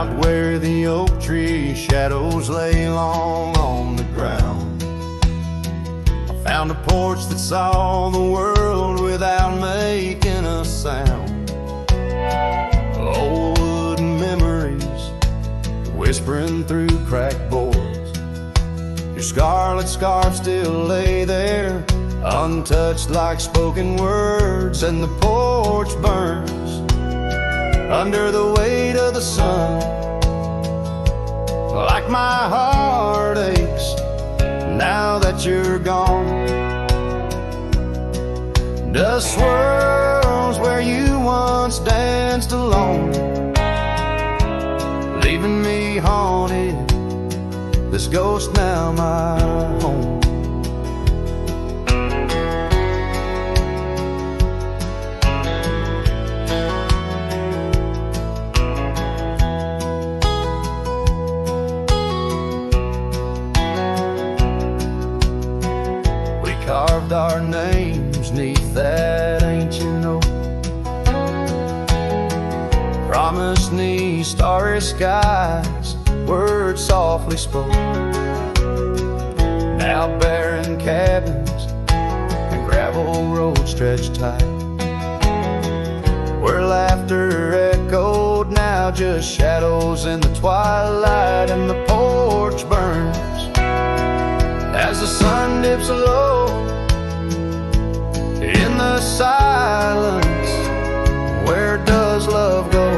out where the oak tree shadows lay long on the ground. I found a porch that saw the world without making a sound. Old wooden memories whispering through cracked boards. Your scarlet scarf still lay there, untouched like spoken words, and the porch burns under the weight of the sun. Like my heart aches now that you're gone. Dust swirls where you once danced alone, leaving me haunted. This ghost now my home. Carved our names neath that ancient oak, promised me starry skies, words softly spoke. Now barren cabins and gravel roads stretch tight, where laughter echoed, now just shadows in the twilight. And the porch burns as the sun dips low in the silence. Where does love go?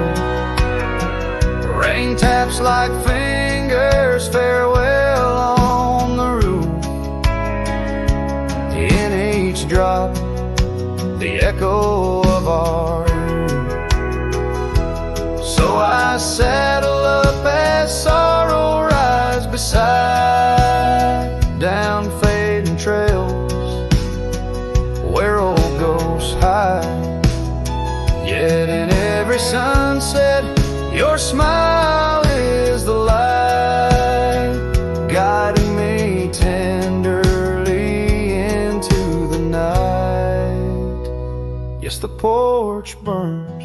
Rain taps like fingers, farewell on the roof. In each drop, the echo of our youth. So I saddle up as sorrow rides beside down fading trails where old ghosts hide. Yet in every sunset, your smile is the light, guiding me tenderly into the night. Yes, the porch burns,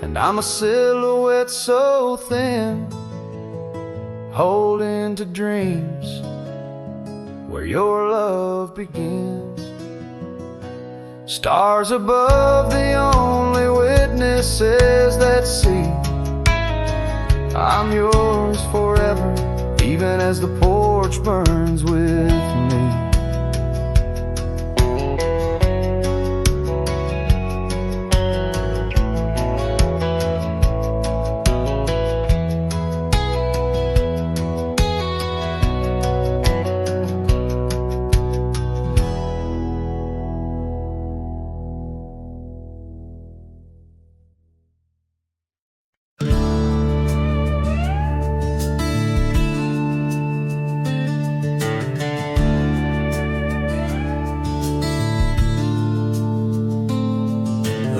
and I'm a silhouette so thin, holding to dreams where your love begins. Stars above, the only witnesses that see I'm yours forever, even as the porch burns with me.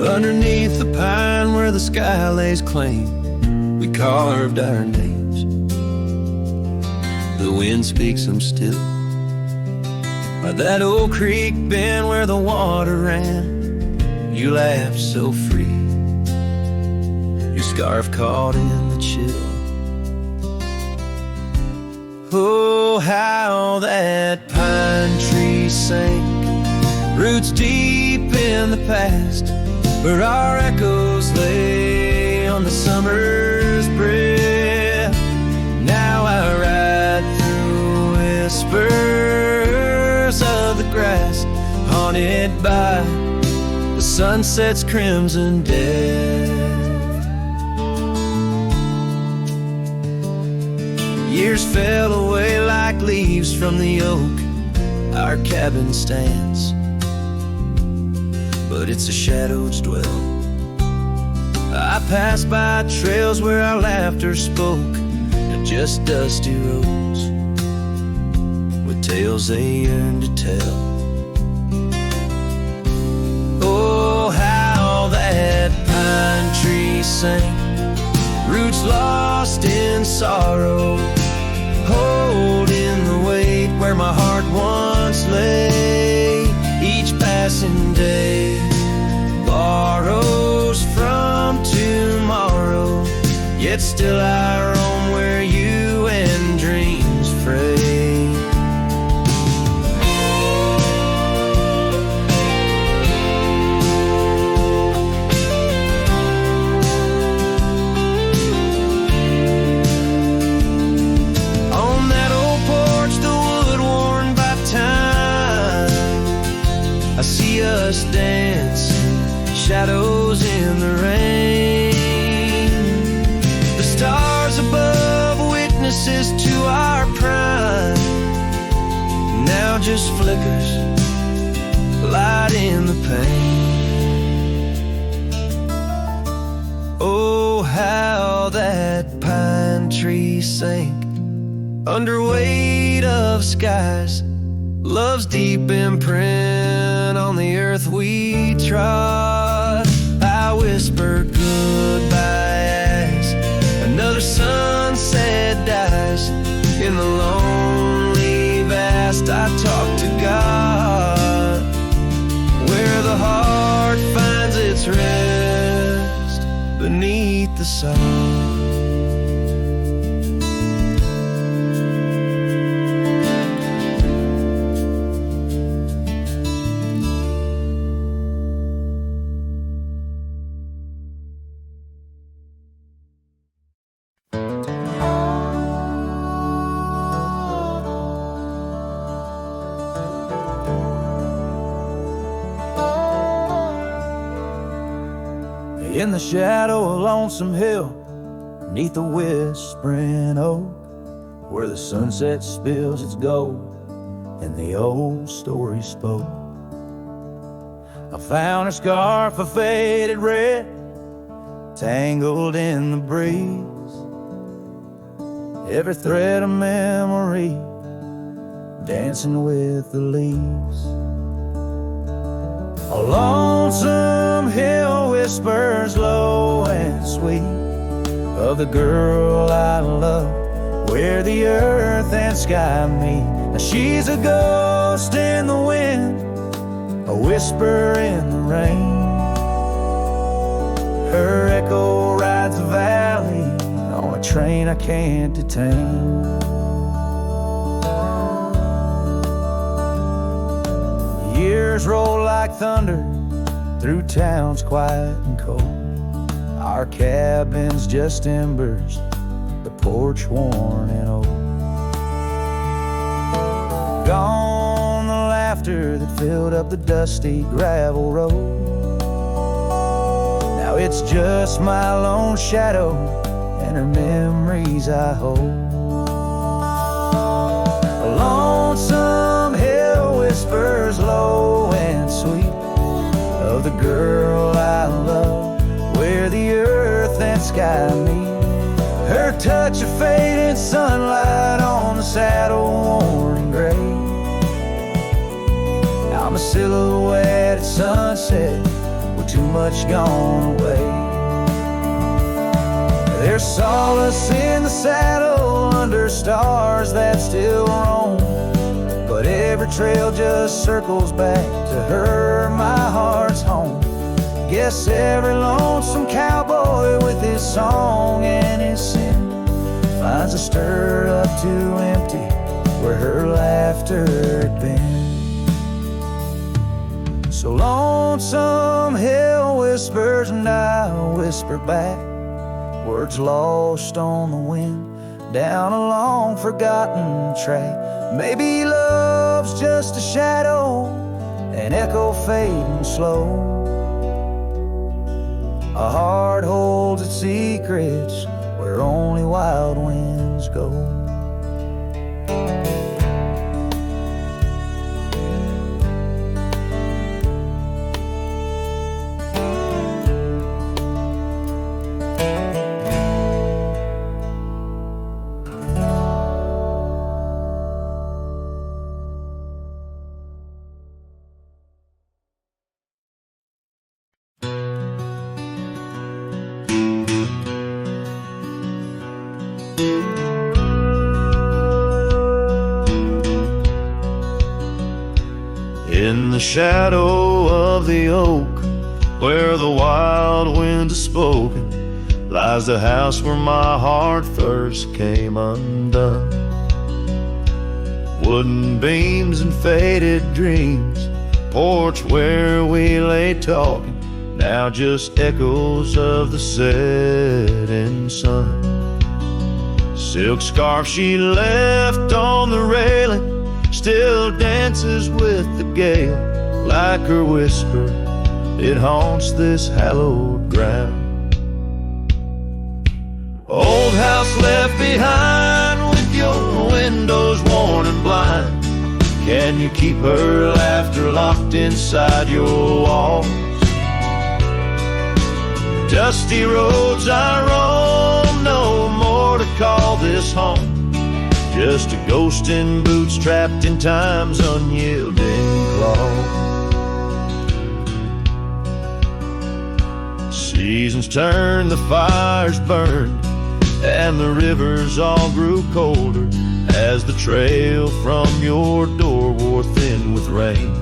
Underneath the pine where the sky lays claim, we carved our names. The wind speaks them still. By that old creek bend where the water ran, you laughed so free, your scarf caught in the chill. Oh, how that pine tree sank, roots deep in the past, where our echoes lay on the summer's breath. Now I ride through whispers of the grass, haunted by the sunset's crimson death. Years fell away like leaves from the oak our cabin stands, but it's a shadow's dwell. I passed by trails where our laughter spoke, and just dusty roads with tales they yearn to tell. Oh, how that pine tree sank, roots lost in sorrow, holding the weight where my heart once lay. Each passing day borrows from tomorrow, yet still I roam where you and dreams fray. On that old porch, the wood worn by time, I see us dancing, shadows in the rain. The stars above, witnesses to our prime, now just flickers, light in the pain. Oh, how that pine tree sank under weight of skies, love's deep imprint on the earth we trod. I whisper goodbye as another sunset dies. In the lonely vast I talk to God, where the heart finds its rest beneath the sod. In the shadow of Lonesome Hill, beneath the whispering oak, where the sunset spills its gold and the old story spoke, I found a scarf of faded red, tangled in the breeze, every thread of memory dancing with the leaves. A lonesome hill whispers low and sweet of the girl I love, where the earth and sky meet. Now she's a ghost in the wind, a whisper in the rain. Her echo rides the valley on a train I can't detain. Years roll like thunder through towns quiet and cold. Our cabin's just embers, the porch worn and old. Gone the laughter that filled up the dusty gravel road. Now it's just my lone shadow and her memories I hold. A lonesome hill whispers low and sweet of the girl I love, where the earth and sky meet. Her touch of fading sunlight on the saddle worn and gray. I'm a silhouette at sunset with too much gone away. There's solace in the saddle under stars that still roam, but every trail just circles back to her, my heart's home. Guess every lonesome cowboy with his song and his sin finds a stir up too empty where her laughter had been. So lonesome hill whispers and I whisper back, words lost on the wind down a long forgotten track. Maybe love's just a shadow, an echo fading slow. A heart holds its secrets where only wild winds go. In the shadow of the oak, where the wild wind has spoken, lies the house where my heart first came undone. Wooden beams and faded dreams, porch where we lay talking, now just echoes of the setting sun. Silk scarf she left on the railing still dances with the gale. Like her whisper, it haunts this hallowed ground. Old house left behind with your windows worn and blind. Can you keep her laughter locked inside your walls? Dusty roads I roam, no more to call this home. Just a ghost in boots trapped in time's unyielding claw. Seasons turned, the fires burned, and the rivers all grew colder as the trail from your door wore thin with rain.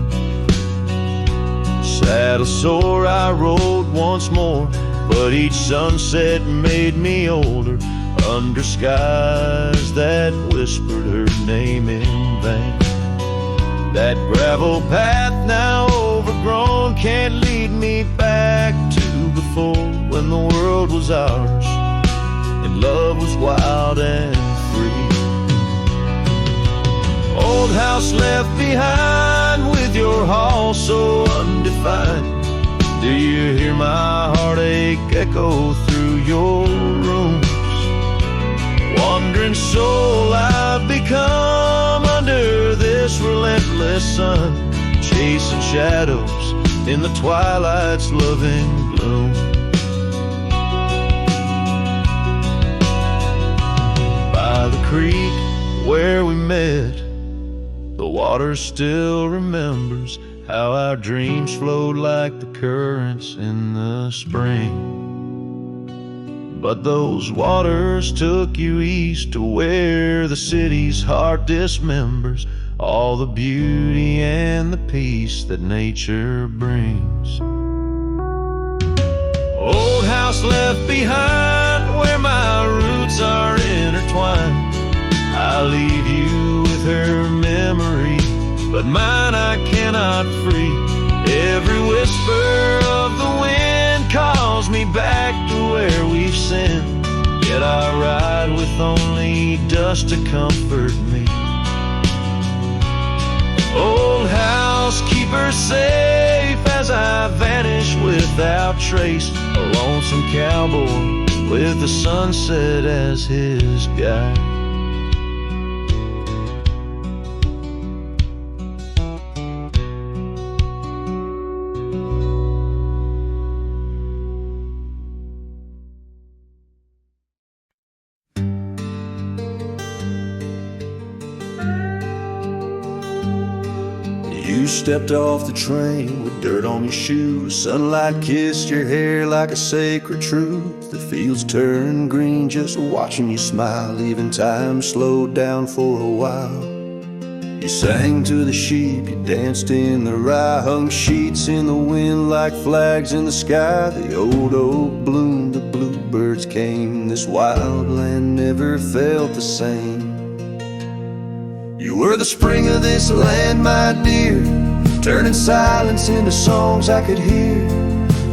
Saddle sore I rode once more, but each sunset made me older, under skies that whispered her name in vain. That gravel path now overgrown can't lead me back to before, when the world was ours and love was wild and free. Old house left behind with your hall so undefined. Do you hear my heartache echo through your rooms? Wandering soul I've become under this relentless sun, chasing shadows in the twilight's loving gloom. By the creek where we met, the water still remembers how our dreams flowed like the currents in the spring. But those waters took you east to where the city's heart dismembers all the beauty and the peace that nature brings. Old house left behind where my roots are intertwined. I leave you with her memory, but mine I cannot free. Every whisper of the wind calls me back to where we've sinned, yet I ride with only dust to comfort me. Old house, keep her safe as I vanish without trace, a lonesome cowboy with the sunset as his guide. You stepped off the train with dirt on your shoes. Sunlight kissed your hair like a sacred truth. The fields turned green just watching you smile. Even time slowed down for a while. You sang to the sheep, you danced in the rye, hung sheets in the wind like flags in the sky. The old oak bloomed, the bluebirds came. This wild land never felt the same. You were the spring of this land, my dear, turning silence into songs I could hear.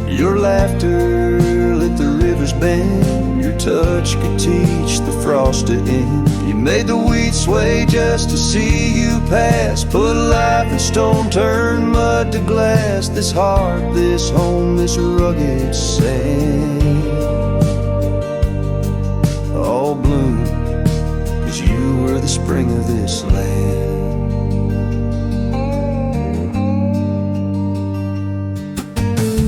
Your laughter lit the river's bend, your touch could teach the frost to end. You made the wheat sway just to see you pass, put life in stone, turn mud to glass. This heart, this home, this rugged sand, all bloom, 'cause you were the spring of this land.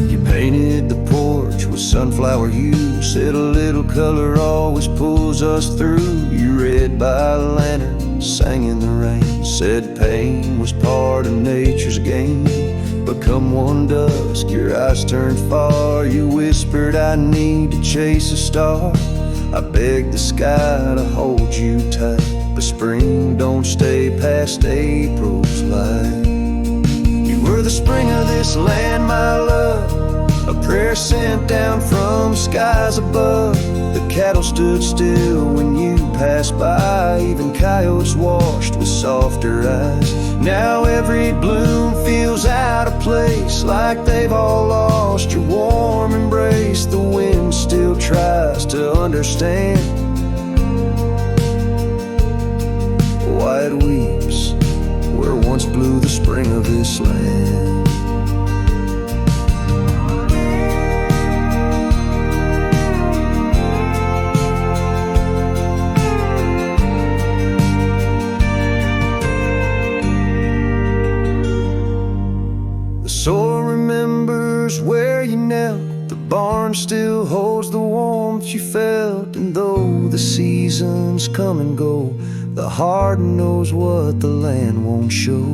You painted the porch with sunflower hue, said a little color always pulls us through. You read by lantern, sang in the rain, said pain was part of nature's game. But come one dusk, your eyes turned far. You whispered, I need to chase a star. I begged the sky to hold you tight, but spring don't stay past April's light. You were the spring of this land, my love, a prayer sent down from skies above. The cattle stood still when you passed by, even coyotes washed with softer eyes. Now every bloom feels out of place, like they've all lost your warm embrace. The wind still tries to understand why it weeps where once blew the spring of this land. The soil remembers where you knelt, the barn still holds the warmth you felt, and though the seasons come and go, the heart knows what the land won't show.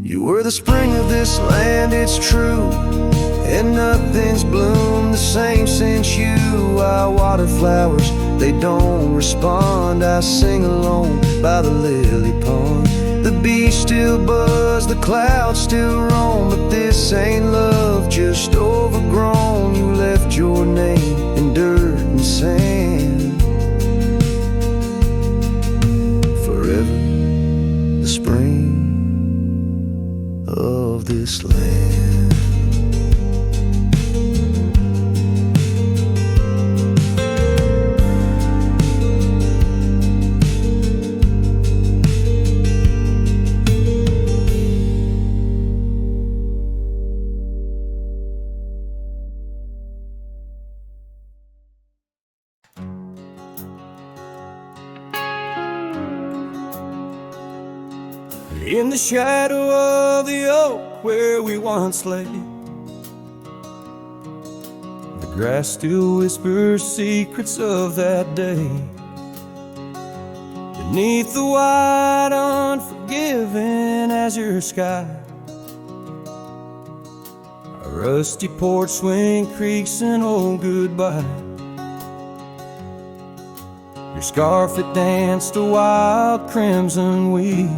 You were the spring of this land, it's true, and nothing's bloomed the same since you. I water flowers, they don't respond. I sing alone by the lily pond. The bees still buzz, the clouds still roam, but this ain't love, just overgrown. You left your name in dirt and sand. Forever the spring of this land. In the shadow of the oak where we once lay, the grass still whispers secrets of that day. Beneath the wide unforgiving azure sky, a rusty porch swing creaks an old goodbye. Your scarf it danced a wild crimson weave,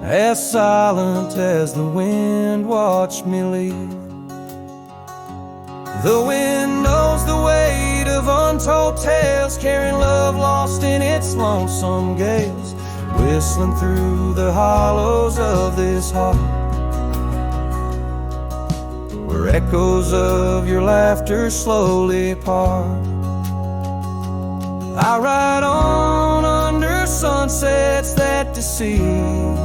as silent as the wind watched me leave. The wind knows the weight of untold tales, carrying love lost in its lonesome gales, whistling through the hollows of this heart, where echoes of your laughter slowly part. I ride on under sunsets that deceive.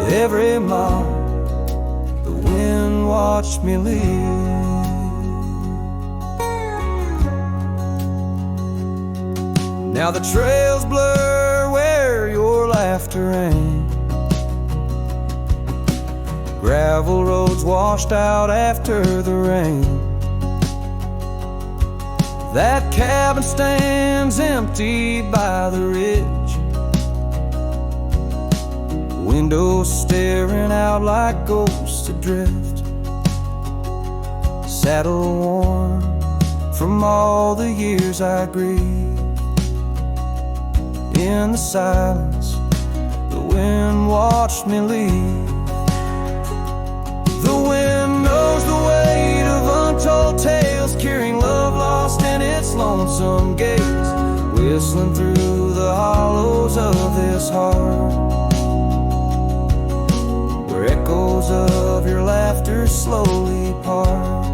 Every mile the wind watched me leave. Now the trails blur where your laughter rang, gravel roads washed out after the rain. That cabin stands empty by the ridge, windows staring out like ghosts adrift, saddle worn from all the years I grieved. In the silence, the wind watched me leave. The wind knows the weight of untold tales, carrying love lost in its lonesome gaze, whistling through the hollows of this heart, where echoes of your laughter slowly part.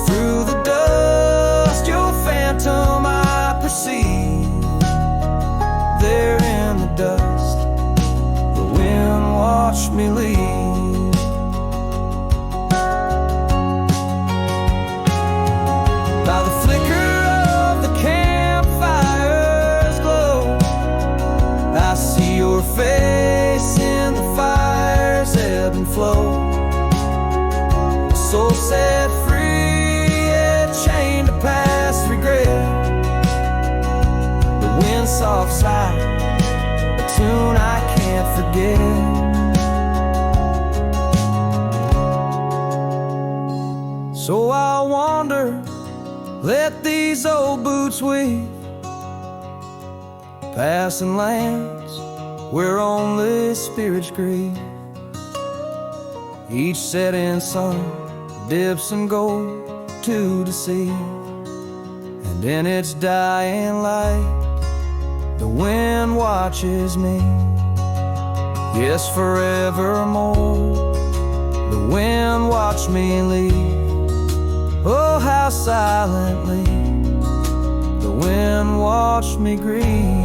Through the dust, your phantom I perceive. There in the dust, the wind watched me leave. By the flicker of the campfire's glow, I see your face in the fire's ebb and flow. A soul set free, yet chained to past regret. The wind soft sigh, a tune I can't forget. So I wander, let these old boots weave, passing lands where only spirits grieve. Each setting sun dips and goes to the sea, and in its dying light the wind watches me. Yes, forevermore the wind watched me leave. Oh, how silently the wind watched me grieve.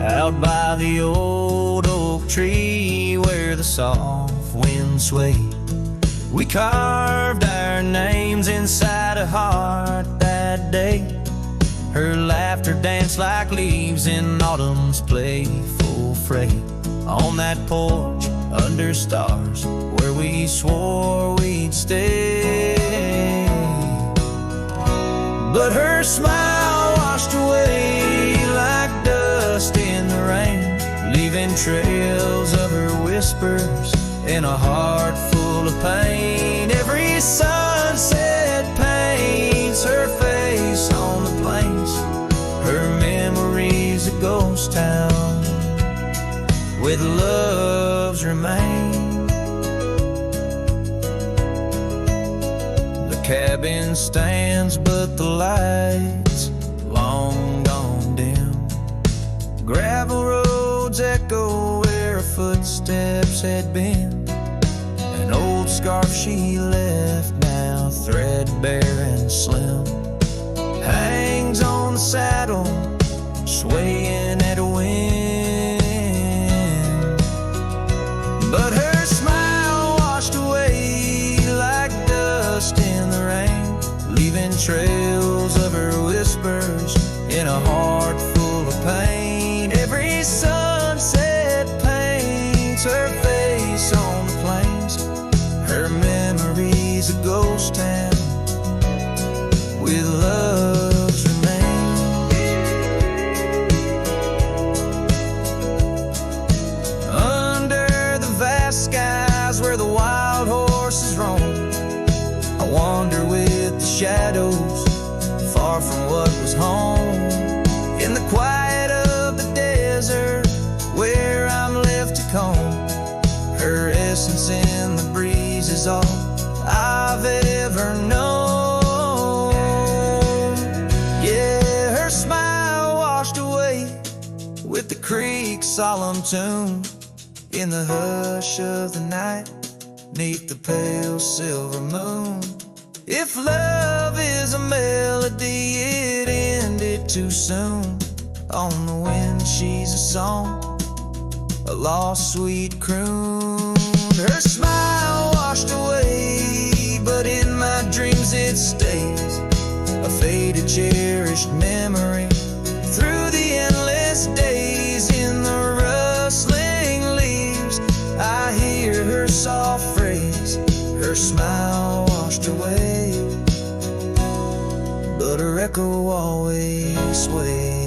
Out by the old oak tree where the soft wind swayed, we carved our names inside a heart that day. Her laughter danced like leaves in autumn's playful fray. On that porch under stars where we swore we'd stay. But her smile washed away like dust in the rain, leaving trails of her whispers in a heart full of pain. Every sunset paints her face on the plains. Her memory's a ghost town with love's remain. The cabin stands but the lights long gone dim. Gravel roads echo where her footsteps had been. An old scarf she left, now threadbare and slim, hangs on the saddle, swaying at a wind. But her smile washed away like dust in the rain, leaving trails of her whispers in a heart full of pain. Every sunset paints her face on the plains. Her memory's a ghost town with love's remains. Under the vast skies where the wild horses roam, I wander with the shadows, far from what was home. In the quiet of the desert where I'm left to comb, her essence in the breeze is all I've ever known. Yeah, her smile washed away with the creek's solemn tune. In the hush of the night, neath the pale silver moon. If love is a melody, it ended too soon. On the wind she's a song, a lost sweet croon. Her smile washed away, but in my dreams it stays, a faded cherished memory through the endless days. In the rustling leaves I hear her soft phrase, her smile washed away, but her echo always sways.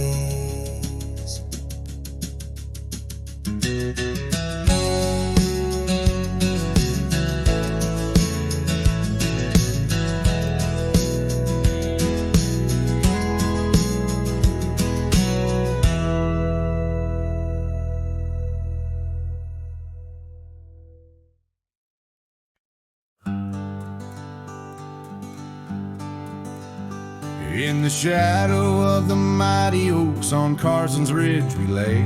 In the shadow of the mighty oaks on Carson's Ridge we lay,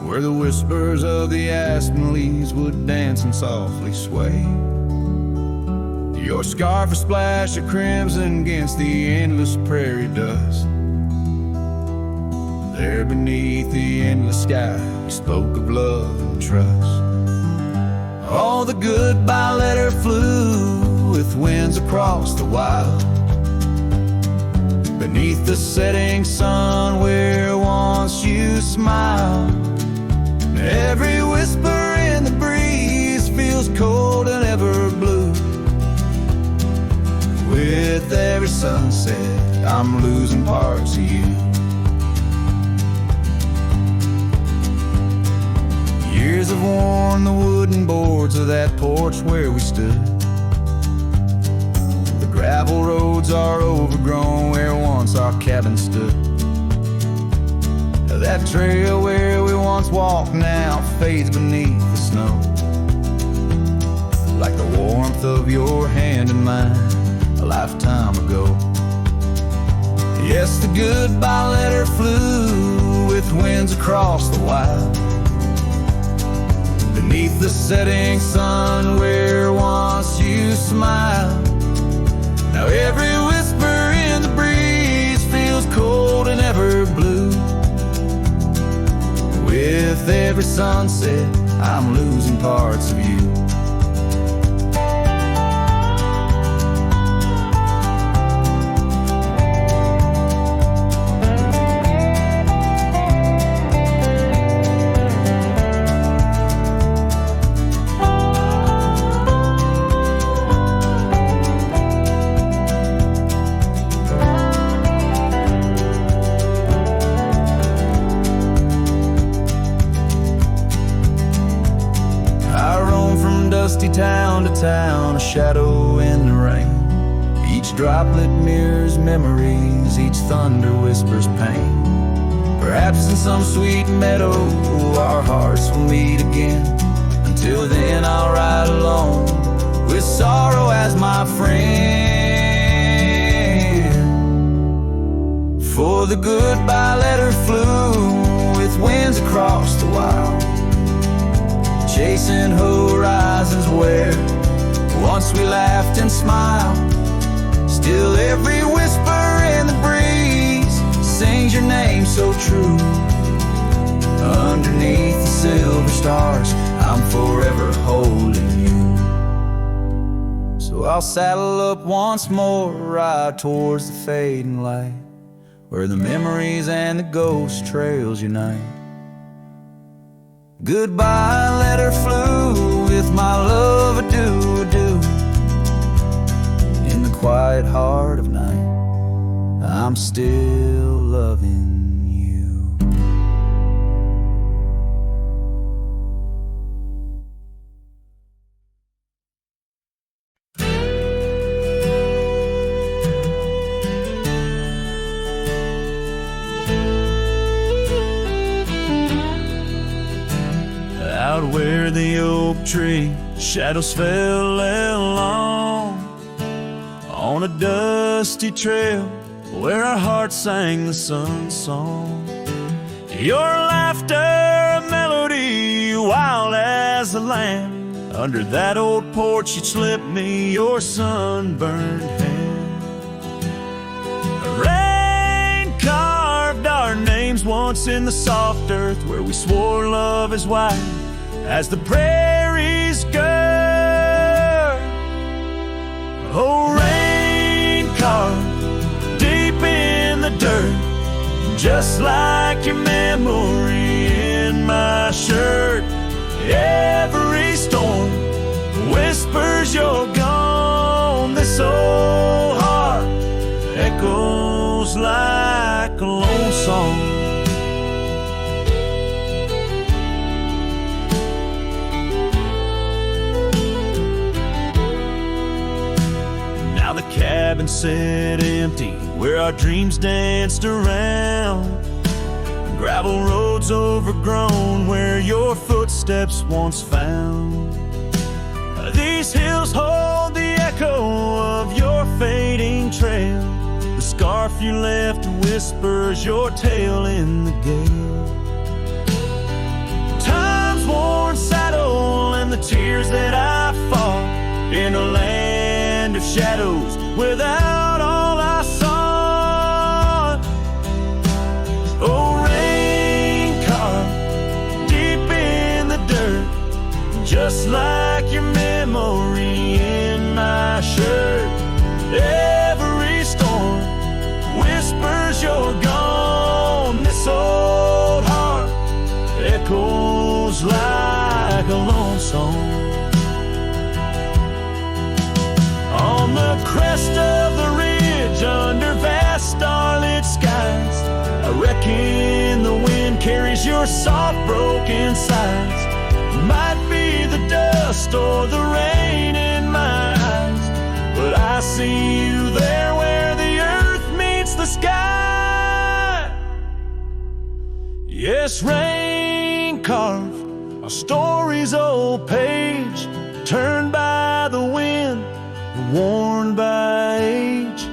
where the whispers of the aspen leaves would dance and softly sway. Your scarf a splash of crimson against the endless prairie dust. There beneath the endless sky we spoke of love and trust. All the goodbye letter flew with winds across the wild, beneath the setting sun where once you smiled. Every whisper in the breeze feels cold and ever blue. With every sunset I'm losing parts of you. years have worn the wooden boards of that porch where we stood. The gravel roads are overgrown where once our cabin stood. That trail where we once walked now fades beneath the snow, like the warmth of your hand in mine a lifetime ago. Yes, the goodbye letter flew with winds across the wild, beneath the setting sun where once you smiled. Now every whisper in the breeze feels cold and ever blue. With every sunset, I'm losing parts of you. Town to town, a shadow in the rain. Each droplet mirrors memories, each thunder whispers pain. Perhaps in some sweet meadow our hearts will meet again. Until then I'll ride alone with sorrow as my friend. For the goodbye letter flew with winds across the wild, chasing horizons where once we laughed and smiled. Still every whisper in the breeze sings your name so true. Underneath the silver stars, I'm forever holding you. So I'll saddle up once more, ride towards the fading light, where the memories and the ghost trails unite. Goodbye letter flew with my love, adieu, adieu. In the quiet heart of night, I'm still loving you. Out where the oak tree shadows fell along, on a dusty trail where our hearts sang the sun song. Your laughter a melody, wild as a lamb. Under that old porch you'd slip me your sunburned hand. Rain carved our names once in the soft earth where we swore love is wide as the prairies gird. Oh, rain carved deep in the dirt, just like your memory in my shirt. Every storm whispers you're gone. This old heart echoes like a lone song. Cabin sat empty where our dreams danced around. Gravel roads overgrown where your footsteps once found. These hills hold the echo of your fading trail. The scarf you left whispers your tale in the gale. Time's worn saddle and the tears that I fought in a land of shadows without all I saw. Oh, rain carved deep in the dirt, just like your memory in my shirt. Every storm whispers you're gone. This old heart echoes like a lone song. On the crest of the ridge, under vast starlit skies, I reckon the wind carries your soft broken sides. this rain carve a story's old page, turned by the wind, worn by age.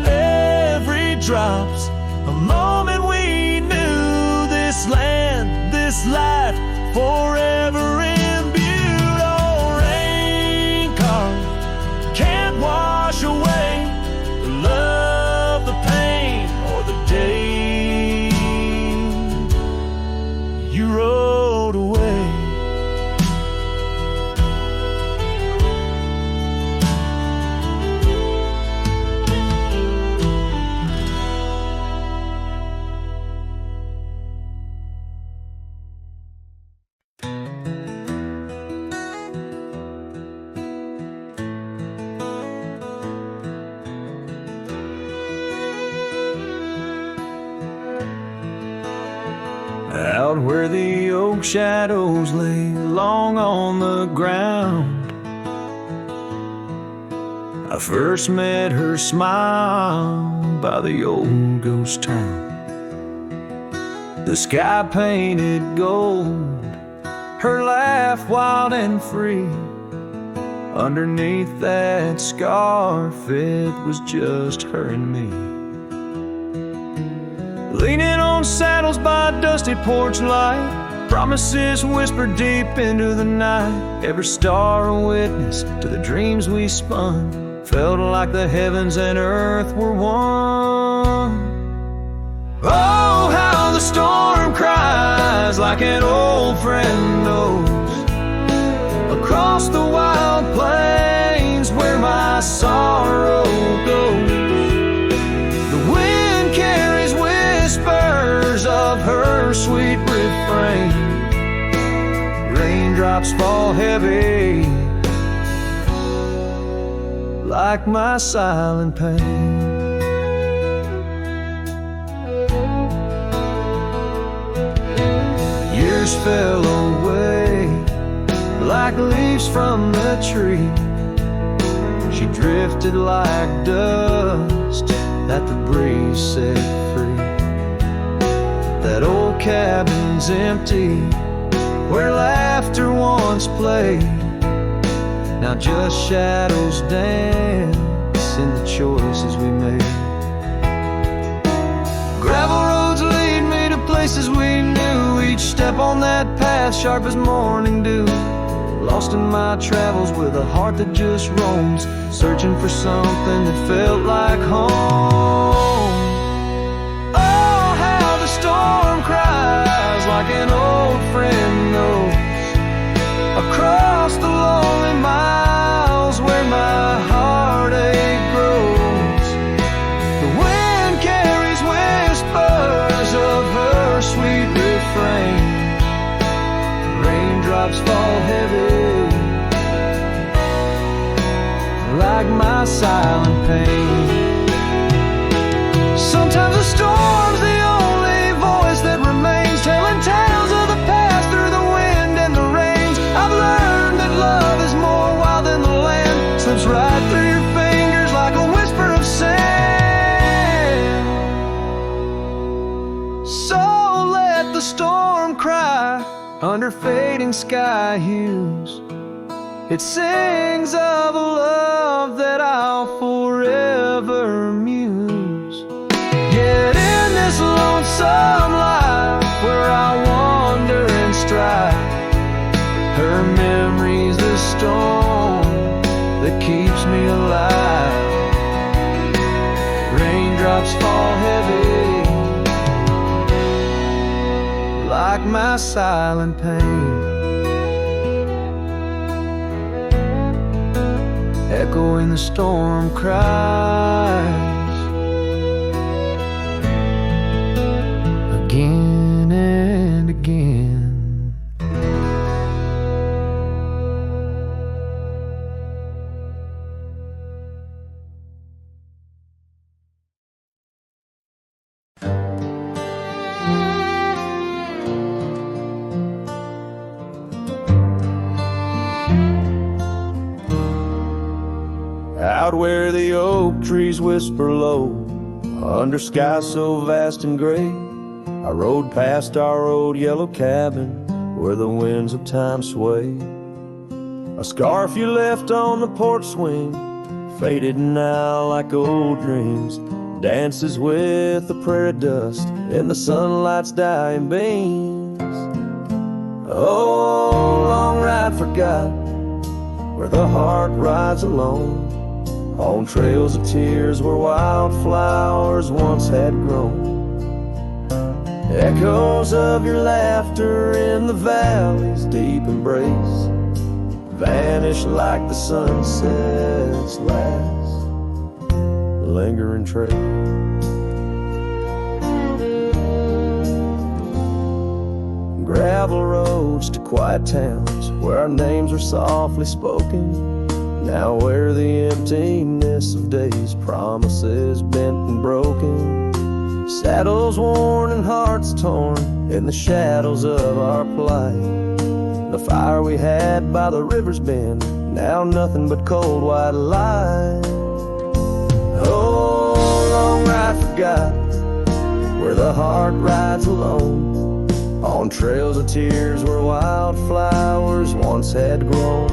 Every drop's a moment we knew, this land, this life, forever imbued. Oh, rain carve can't wash away the love, the pain, or the day you rode away. Out where the oak shadows lay long on the ground, I first met her smile by the old ghost town. The sky painted gold, her laugh wild and free. Underneath that scarf it was just her and me. Leaning on saddles by a dusty porch light, promises whispered deep into the night. Every star a witness to the dreams we spun, felt like the heavens and earth were one. Oh, how the storm cries like an old friend knows, across the wild plains where my sorrow goes. The wind carries whispers of her sweet refrain. Raindrops fall heavy like my silent pain. Years fell away like leaves from the tree. She drifted like dust that the breeze set free. That old cabin's empty, where laughter once played. Now just shadows dance in the choices we made. Gravel roads lead me to places we knew, each step on that path sharp as morning dew. Lost in my travels with a heart that just roams, searching for something that felt like home. Oh, how the storm cries like an old friend knows, across the lonely miles where my heartache grows. The wind carries whispers of her sweet refrain. Raindrops fall heavy like my silent pain. Sometimes the storm's the only voice that remains, telling tales of the past through the wind and the rains. I've learned that love is more wild than the land, slips right through your fingers like a whisper of sand. So let the storm cry under fading sky hues. It sings of a love that I'll forever muse. Yet in this lonesome life where I wander and strive, her memory's the storm that keeps me alive. Raindrops fall heavy like my silent pain. Echoing the storm cries again and again. Out where the oak trees whisper low, under skies so vast and gray, I rode past our old yellow cabin where the winds of time sway. A scarf you left on the porch swing, faded now like old dreams. Dances with the prairie dust in the sunlight's dying beams. Oh, long ride forgotten, where the heart rides alone, on trails of tears where wildflowers once had grown. Echoes of your laughter in the valley's deep embrace vanish like the sunset's last lingering trace. Gravel roads to quiet towns where our names were softly spoken, now where the emptiness of days, promises bent and broken. Saddles worn and hearts torn in the shadows of our plight. The fire we had by the river's bend, now nothing but cold white light. Oh, long ride forgotten, where the heart rides alone, on trails of tears where wildflowers once had grown.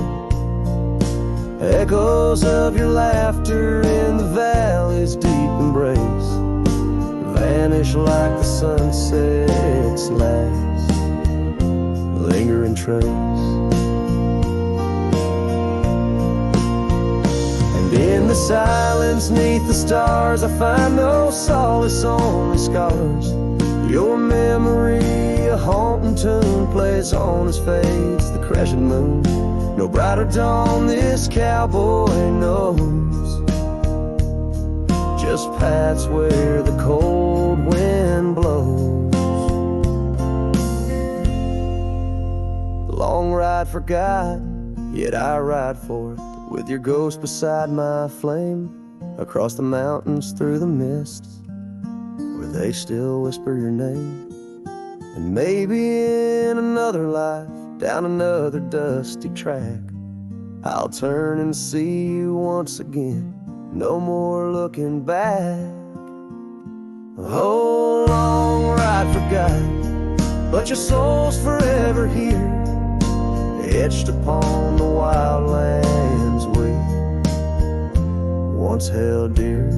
Echoes of your laughter in the valley's deep embrace vanish like the sunset's last lingering trace. And in the silence neath the stars, I find no solace, only scars. Your memory, a haunting tune, plays on as fades the crescent moon. No brighter dawn this cowboy knows, just paths where the cold wind blows. The long ride forgotten, yet I ride for it, with your ghost beside my flame, across the mountains through the mists where they still whisper your name. And maybe in another life, down another dusty track, I'll turn and see you once again, no more looking back. Oh, long ride forgotten, but your soul's forever here, etched upon the wild lands we once held dear.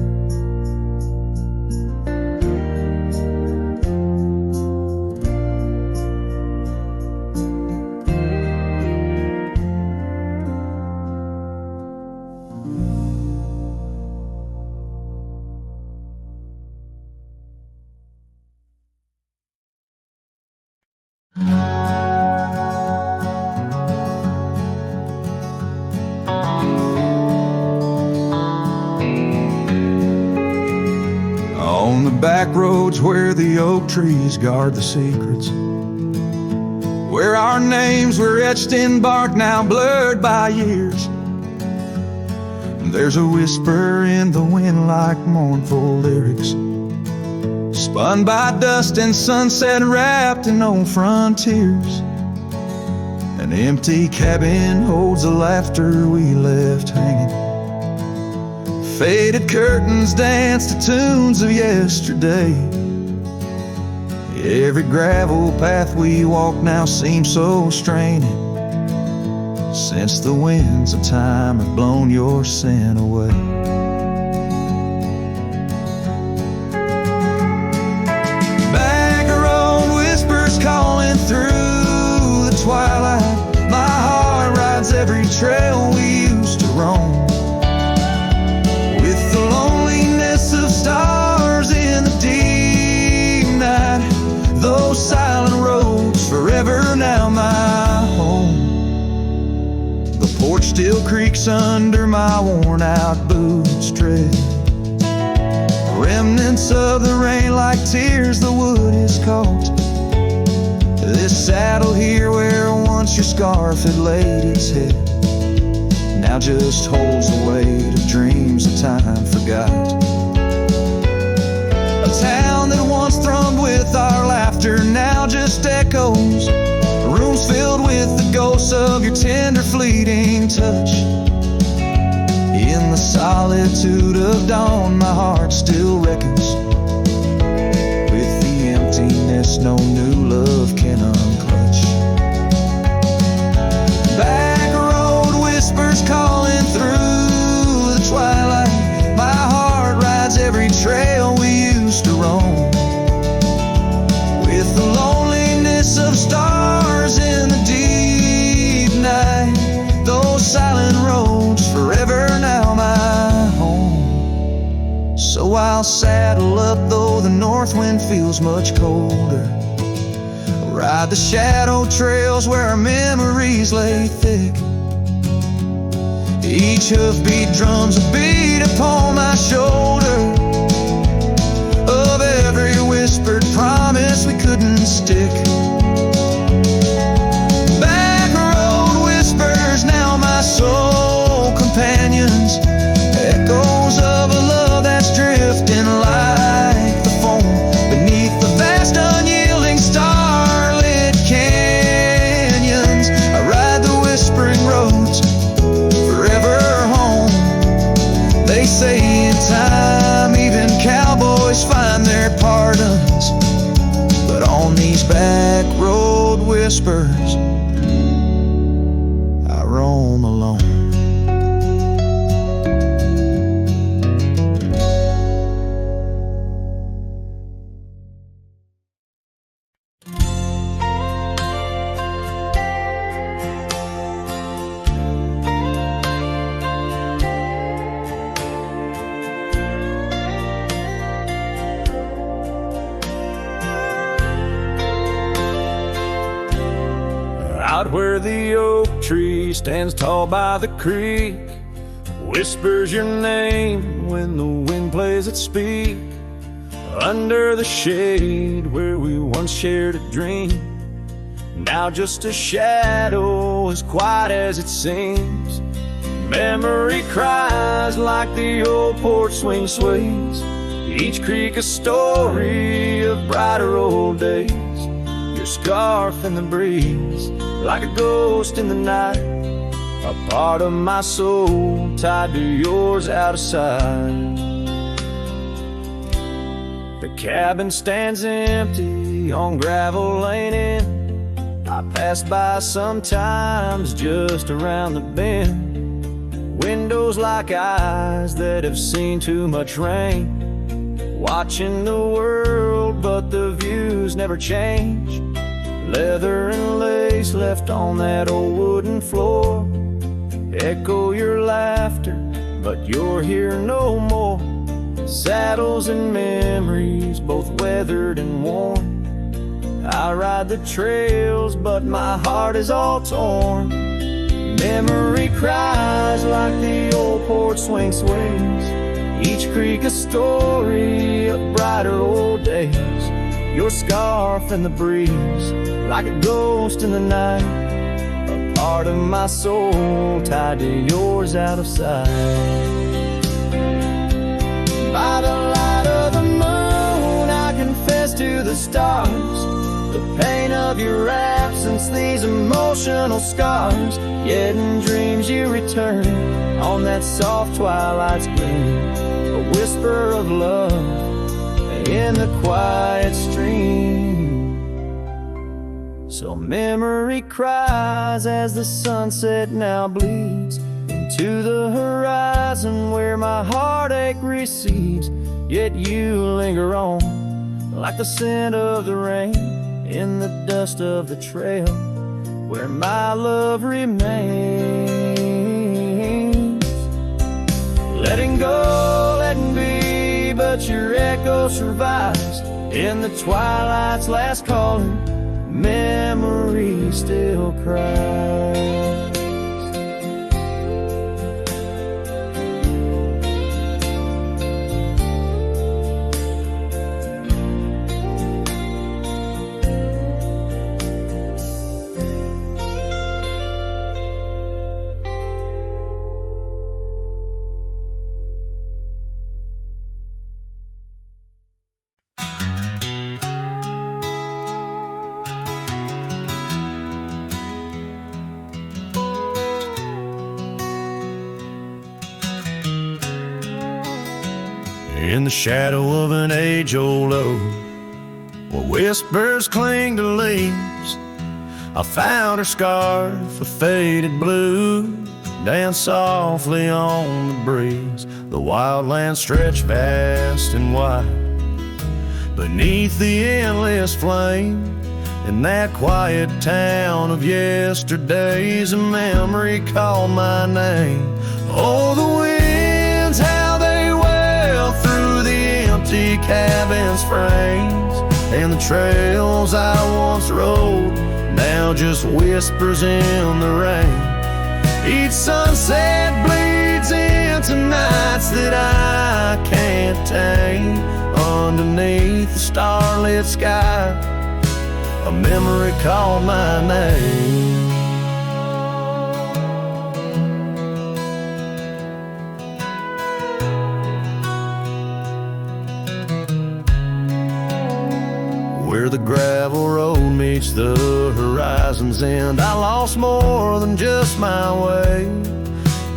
On the back roads where the oak trees guard the secrets, where our names were etched in bark now blurred by years, there's a whisper in the wind like mournful lyrics, spun by dust and sunset wrapped in old frontiers. An empty cabin holds the laughter we left hanging. Faded curtains dance to tunes of yesterday. Every gravel path we walk now seems so straining, since the winds of time have blown your sin away. Back road whispers calling through the twilight. My heart rides every trail we used to roam, with the loneliness of stars in the deep night. Those silent roads forever now my home. The porch still creaks under my worn out boots tread. Remnants of the rain like tears the wood is caught. This saddle here where once your scarf had laid its head now just holds the weight of dreams that time forgot. A town that once thrummed with our laughter now just echoes. Rooms filled with the ghosts of your tender fleeting touch. In the solitude of dawn, my heart still reckons with the emptiness darkness no new love can unclutch. Back road whispers calling through the twilight. My heart rides every trail we used to roam, with the loneliness of stars in the deep night. Those silent roads forever now my home. So I'll saddle up though the north wind feels much colder, ride the shadow trails where our memories lay thick. Each hoofbeat drums a beat upon my shoulder of every whispered promise we couldn't stick. Back road whispers now my soul companions, echoes of a love that's drifting like the foam beneath the vast unyielding starlit canyons. I ride the whispering roads forever home. They say in time even cowboys find their pardons, but on these back road whispers I roam alone. Out where the oak tree stands tall by the creek, whispers your name when the wind plays its speak. Under the shade where we once shared a dream, now just a shadow as quiet as it seems. Memory cries like the old porch swing sways, each creak a story of brighter old days. Your scarf in the breeze, like a ghost in the night, a part of my soul tied to yours out of sight. The cabin stands empty on gravel lane in. I pass by sometimes just around the bend. Windows like eyes that have seen too much rain, watching the world but the views never change. Leather and lace left on that old wooden floor echo your laughter, but you're here no more. Saddles and memories, both weathered and worn. I ride the trails, but my heart is all torn. Memory cries like the old porch swing sways, each creak a story of brighter old days. Your scarf in the breeze, like a ghost in the night, a part of my soul tied to yours out of sight. By the light of the moon I confess to the stars the pain of your absence, these emotional scars. Yet in dreams you return on that soft twilight's gleam, a whisper of love in the quiet stream. So memory cries as the sunset now bleeds into the horizon where my heartache recedes. Yet you linger on like the scent of the rain in the dust of the trail where my love remains. Letting go, letting be, but your echo survives in the twilight's last calling. Memory still cries. In the shadow of an age-old oak, where whispers cling to leaves. I found her scarf of faded blue, dance softly on the breeze. The wildlands stretch vast and wide beneath the endless flame. In that quiet town of yesterdays, a memory called my name. Oh, the winds, how they wail through the empty cabin's frames, and the trails I once rode now just whispers in the rain. Each sunset bleeds into nights that I can't tame. Underneath the starlit sky, a memory called my name. Where the gravel road meets the horizon's end, I lost more than just my way.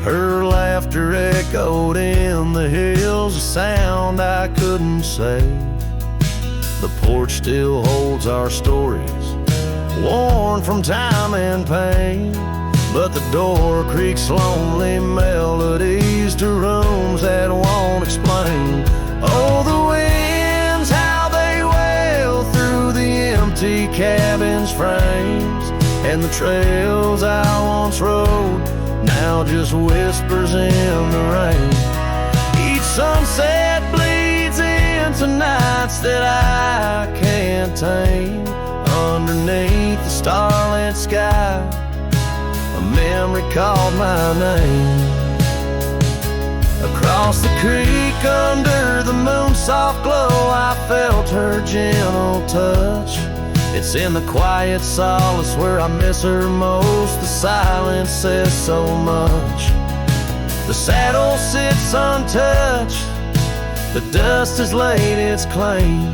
Her laughter echoed in the hills, a sound I couldn't say. The porch still holds our stories, worn from time and pain, but the door creaks lonely melodies to rooms that won't explain. Oh, the winds, how they wail through the empty cabin's frames, and the trails I once rode now just whispers in the rain. Each sunset bleeds into nights that I can't tame. Underneath the starlit sky, a memory called my name. Across the creek under the moon's soft glow, I felt her gentle touch. It's in the quiet solace where I miss her most. The silence says so much. The saddle sits untouched, the dust has laid its claim.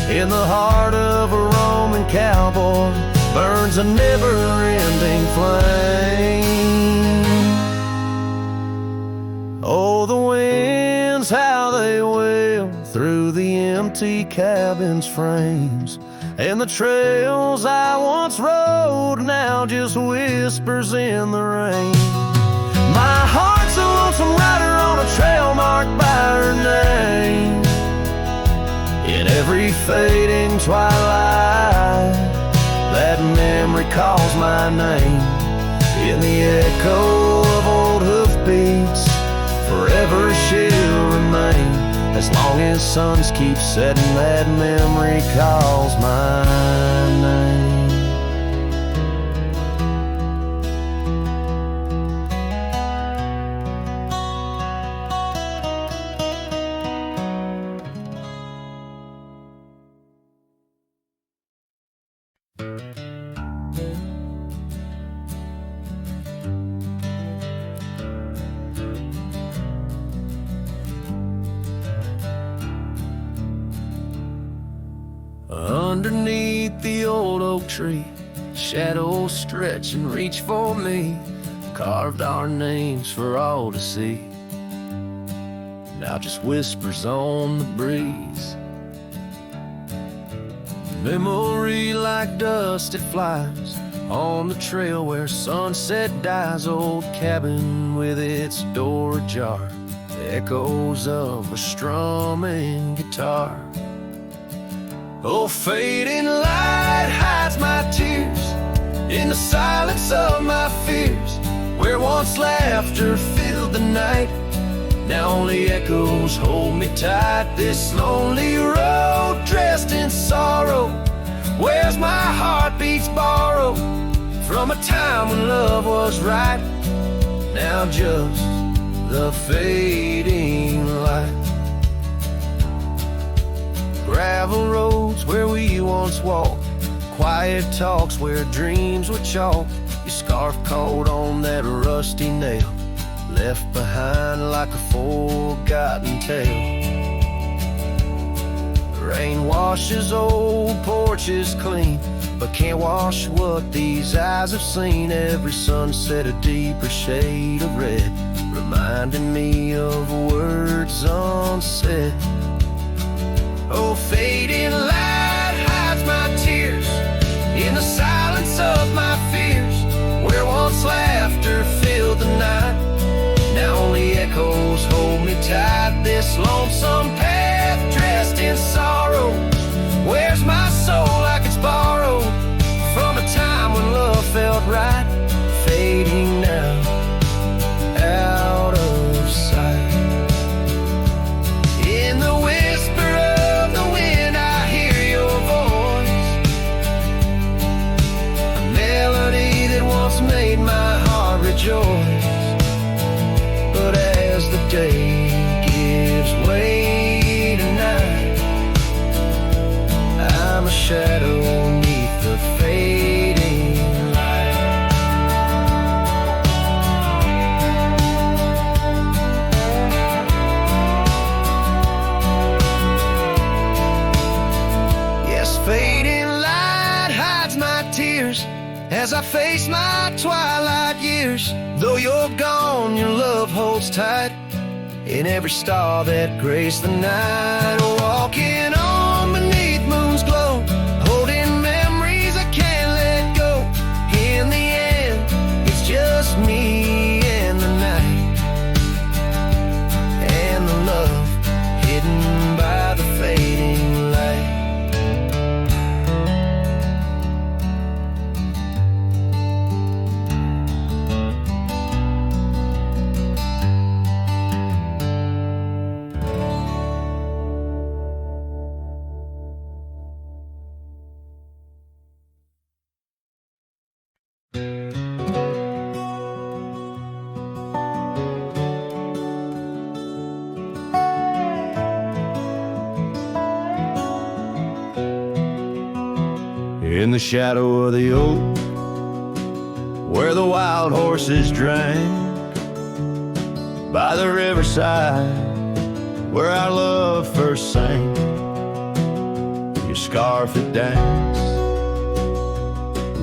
In the heart of a Roman cowboy burns a never-ending flame. Oh, the winds, how they wail through the empty cabin's frames, and the trails I once rode now just whispers in the rain. My heart's a lonesome rider on a trail marked by her name. In every fading twilight, that memory calls my name. In the echo of old hoofbeats, forever she'll remain. As long as suns keep setting, that memory calls my name. Underneath the old oak tree, shadows stretch and reach for me, carved our names for all to see. Now just whispers on the breeze. Memory like dust, it flies on the trail where sunset dies. Old cabin with its door ajar, the echoes of a strumming guitar. Oh, fading light hides my tears in the silence of my fears. Where once laughter filled the night, now only echoes hold me tight. This lonely road dressed in sorrow, where's my heartbeats borrowed from a time when love was right. Now just the fading light. Gravel roads where we once walked, quiet talks where dreams were chalked. Your scarf caught on that rusty nail, left behind like a forgotten tale. Rain washes old porches clean, but can't wash what these eyes have seen. Every sunset a deeper shade of red, reminding me of words unsaid. Oh, fading light as the day gives way to night. I'm a shadow beneath the fading light. Yes, fading light hides my tears as I face my twilight years. Though you're gone, your love holds tight in every star that graced the night. Walking on beneath moon's glow, holding memories I can't let go. In the end, it's just me and the night, and the love hidden by the fading light. In the shadow of the oak, where the wild horses drank, by the riverside, where our love first sank, your scarf it danced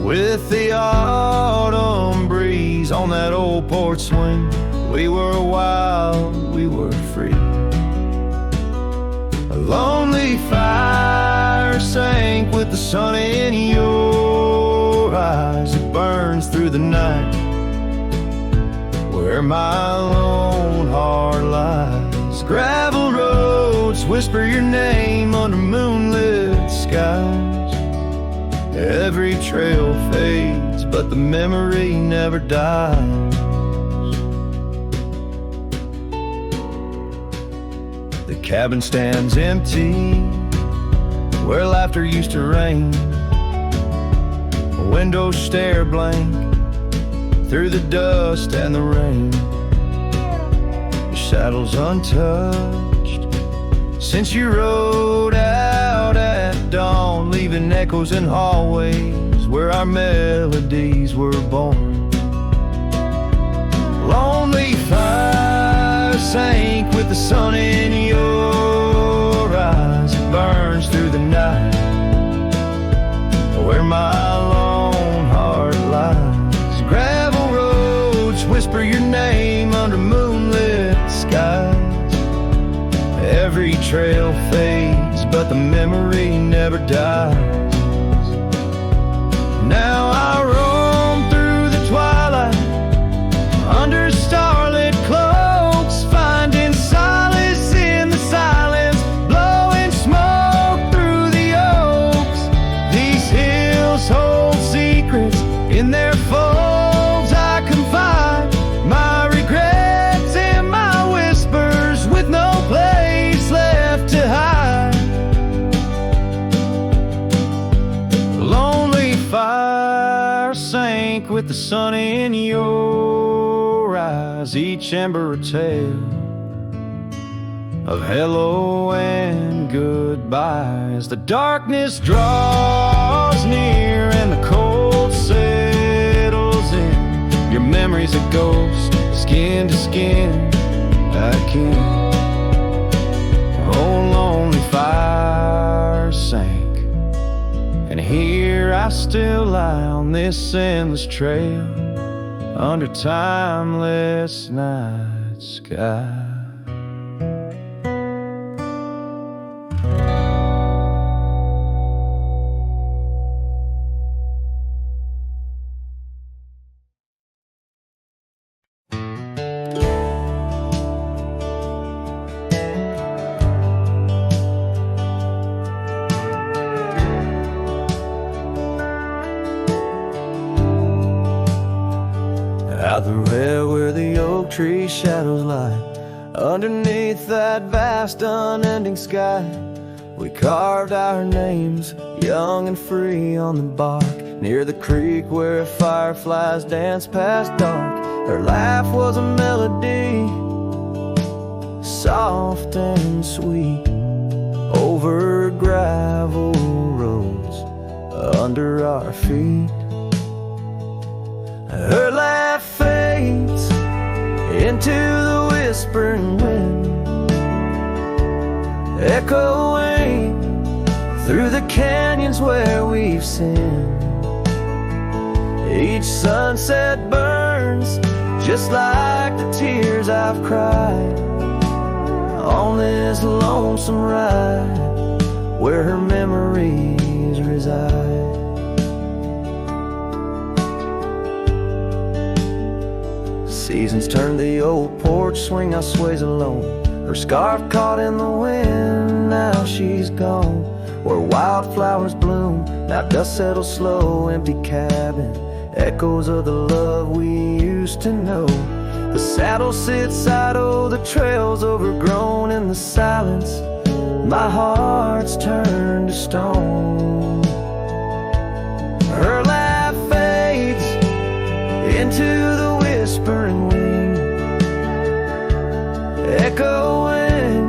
with the autumn breeze on that old porch swing. We were wild, we were free. A lonely fire sank with the sun in your eyes. It burns through the night where my lone heart lies. Gravel roads whisper your name under moonlit skies. Every trail fades, but the memory never dies. The cabin stands empty where laughter used to reign. Windows stare blank through the dust and the rain. Your saddle's untouched since you rode out at dawn, leaving echoes in hallways where our melodies were born. Lonely fire sank with the sun in your eyes. It burns through the night where my lone heart lies. Gravel roads whisper your name under moonlit skies. Every trail fades, but the memory never dies. Now I roam through the twilight under starlit cloaks, finding solace in the silence, blowing smoke through the oaks. These hills hold secrets in their folds. I confide my regrets and my whispers with no place left to hide. Lonely fire sank with the sun in your eyes. Each ember a tale of hello and goodbye. As the darkness draws near and the cold settles in, your memory's a ghost, skin to skin again. Oh, lonely fire sank, and here I still lie on this endless trail under timeless night sky. Out the rail where the oak tree shadows lie, underneath that vast unending sky, we carved our names, young and free, on the bark. Near the creek where fireflies danced past dark, her laugh was a melody soft and sweet, over gravel roads under our feet. Her laugh fades into the whispering wind, echoing through the canyons where we've sinned. Each sunset burns just like the tears I've cried on this lonesome ride where her memories reside. Seasons turn the old porch swing, I sways alone. Her scarf caught in the wind, now she's gone. Where wildflowers bloom, now dust settles slow. Empty cabin, echoes of the love we used to know. The saddle sits idle, the trail's overgrown. In the silence, my heart's turned to stone. Her laugh fades into the whispering wind, echoing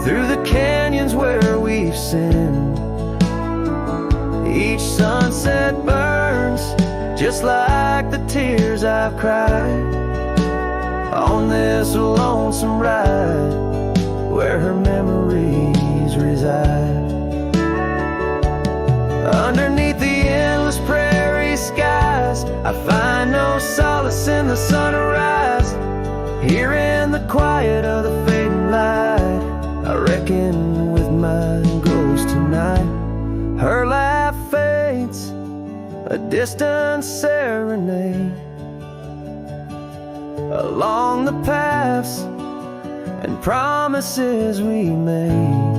through the canyons where we've sinned. Each sunset burns just like the tears I've cried on this lonesome ride where her memories reside. Underneath the endless prairie skies, I find no solace in the sunrise. Here in the quiet of the fading light, I reckon with my ghost tonight. Her laugh fades, a distant serenade along the paths and promises we made.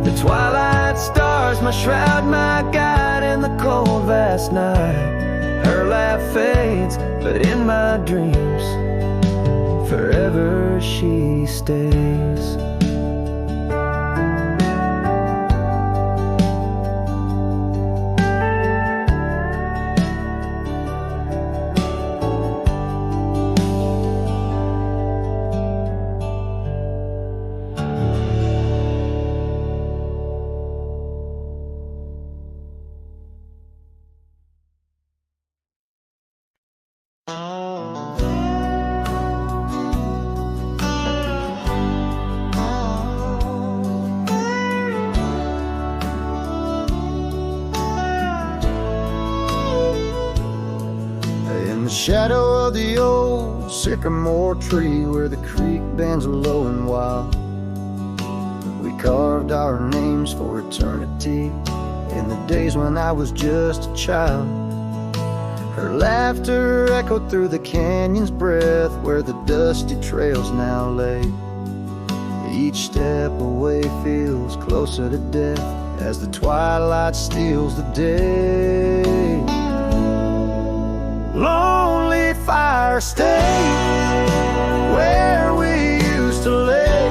The twilight stars, my shroud, my guide in the cold vast night. Her laugh fades, but in my dreams forever she stays. Shadow of the old sycamore tree where the creek bends low and wild, we carved our names for eternity in the days when I was just a child. Her laughter echoed through the canyon's breath where the dusty trails now lay. Each step away feels closer to death as the twilight steals the day. Lonely fire stay where we used to lay,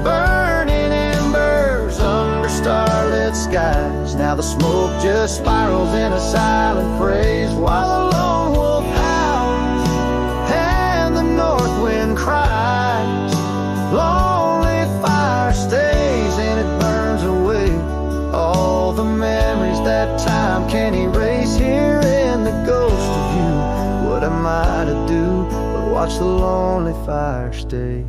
burning embers under starlit skies. Now the smoke just spirals in a silent praise while the lone wolf howls and the north wind cries. Lonely fire stays and it burns away all the memories that time can't erase. Here in the ghost of you, what am I to do but watch the lonely fire stay?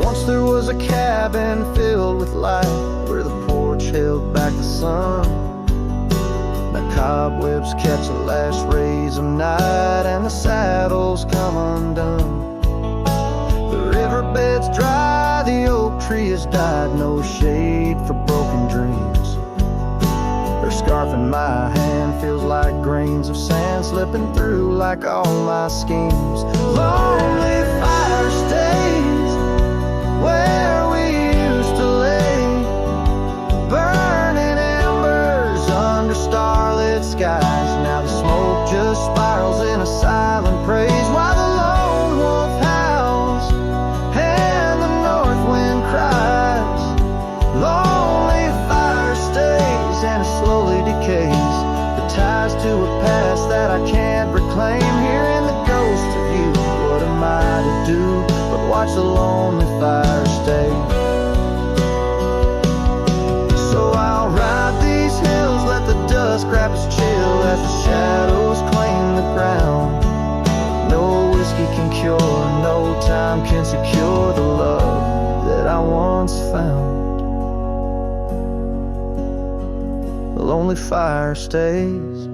Once there was a cabin filled with light where the porch held back the sun. The cobwebs catch the last rays of night and the saddles come undone. The riverbed's dry, the oak tree has died, no shade for broken dreams. Her scarf in my hand feels like grains of sand slipping through like all my schemes. Lonely fire stays where we used to lay, burning embers under starlit skies. Now the smoke just spirals in a silent praise while the lone wolf howls and the north wind cries. Lonely fire stays and it slowly decays. The tide the lonely fire stays. So I'll ride these hills, let the dust grab us chill as the shadows claim the ground. No whiskey can cure, no time can secure the love that I once found. The lonely fire stays,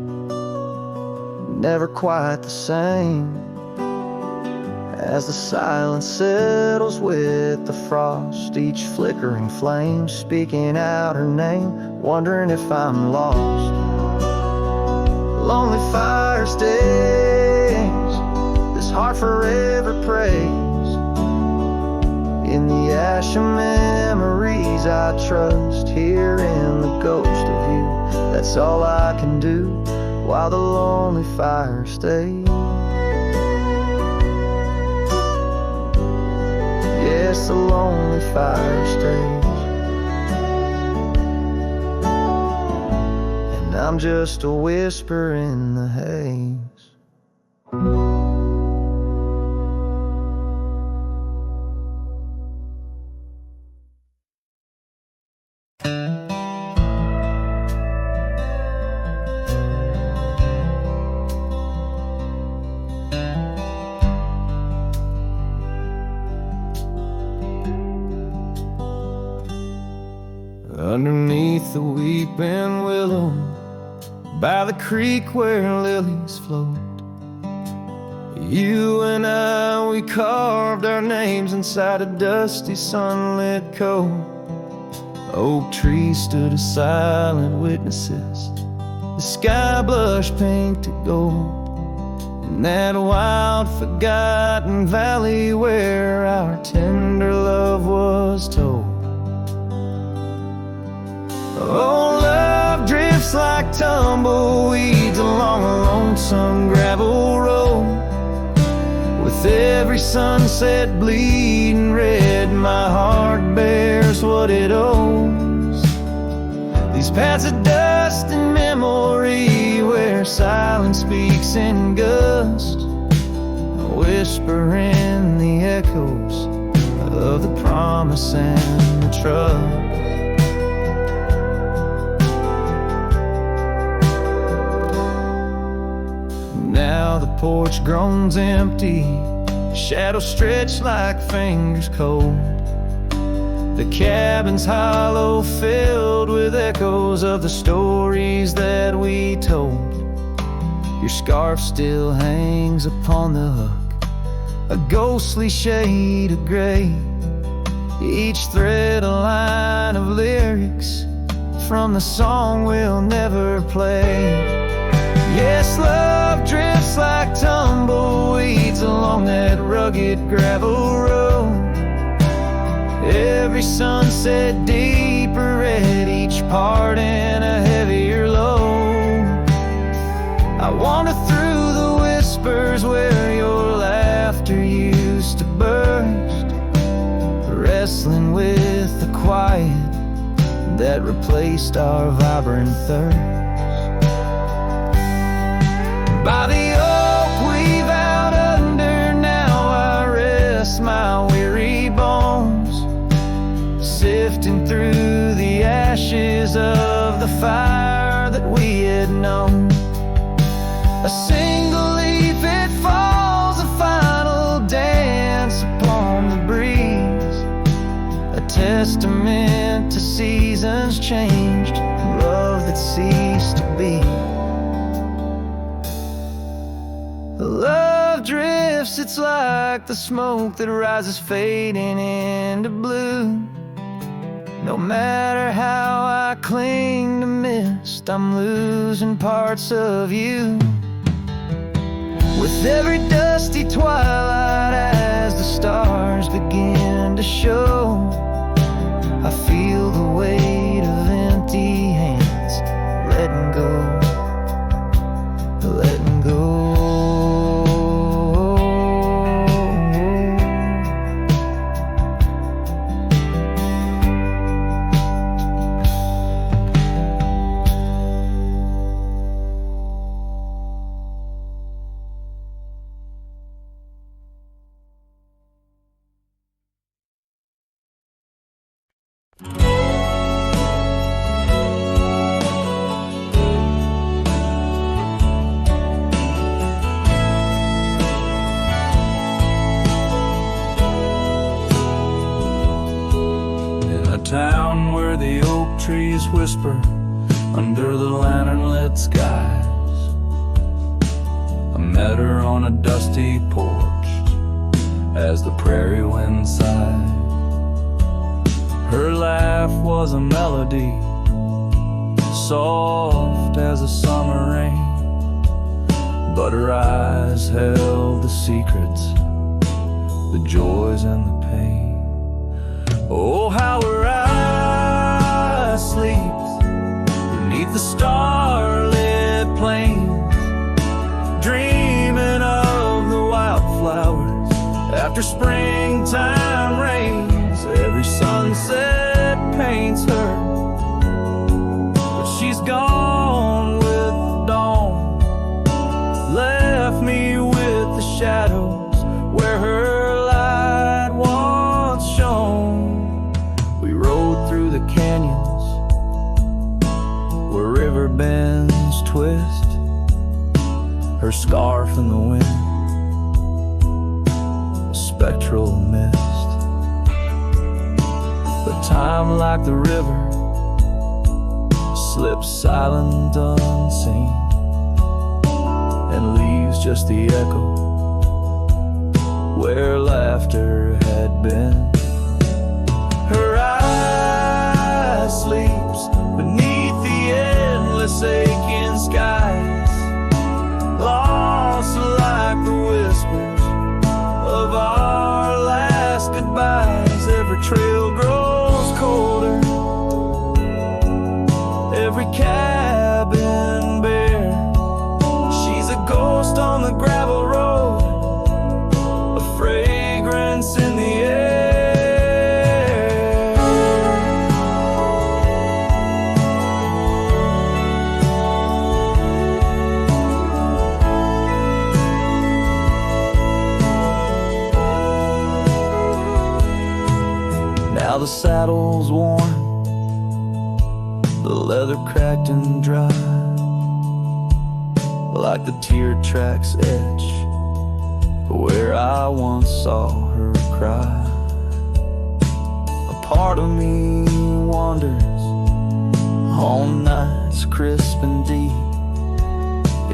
never quite the same, as the silence settles with the frost, each flickering flame speaking out her name, wondering if I'm lost. The lonely fire stays, this heart forever prays. In the ash of memories I trust, here in the ghost of you. That's all I can do while the lonely fire stays. Yes, the lonely fire stays, and I'm just a whisper in the haze. Underneath the weeping willow, by the creek where lilies float, you and I, we carved our names inside a dusty sunlit cove. Oak trees stood as silent witnesses, the sky blushed painted gold. In that wild forgotten valley where our tender love was told. Oh, love drifts like tumbleweeds along a lonesome gravel road. With every sunset bleeding red, my heart bears what it owes. These paths of dust and memory where silence speaks in gust, a whisper in the echoes of the promise and the trust. Now the porch groans empty, shadows stretch like fingers cold. The cabin's hollow, filled with echoes of the stories that we told. Your scarf still hangs upon the hook, a ghostly shade of gray. Each thread a line of lyrics from the song we'll never play. Yes, love drifts like tumbleweeds along that rugged gravel road. Every sunset deeper red, each part in a heavier load. I wander through the whispers where your laughter used to burst, wrestling with the quiet that replaced our vibrant thirst. By the oak we vowed under, now I rest my weary bones, sifting through the ashes of the fire that we had known. A single leaf, it falls, a final dance upon the breeze, a testament to seasons changed, love that ceased to be. Love drifts, it's like the smoke that rises fading into blue. No matter how I cling to mist, I'm losing parts of you. With every dusty twilight as the stars begin to show, I feel the weight of empty hands letting go. breezes whisper under the lantern-lit skies. I met her on a dusty porch as the prairie wind sighed. Her laugh was a melody, soft as a summer rain, but her eyes held the secrets, the joys and the pain. Oh, how her eyes sleeps beneath the starlit plains, dreaming of the wildflowers after springtime rains. Every sunset paints her, but she's gone with the dawn, left me with the shadows where her light once shone. We rode through the canyons where river bends twist, her scarf in the wind, a spectral mist. But time, like the river, slips silent unseen and leaves just the echo where laughter had been. Her eye sleeps beneath the endless aching skies, lost like the whispers of our last goodbyes. Every trail grows colder, every cabin bare. She's a ghost on the gravel road, a fragrance in the air. Now the saddle's worn, the leather cracked and dry, like the tear tracks etch where I once saw her cry. A part of me wonders on nights crisp and deep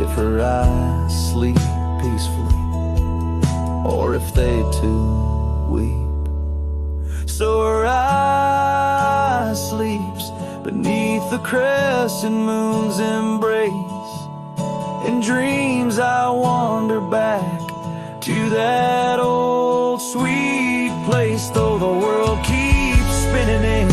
if her eyes sleep peacefully or if they too weep. So her eyes sleeps beneath the crescent moon's embrace. In dreams I wander back to that old sweet place, though the world keeps spinning in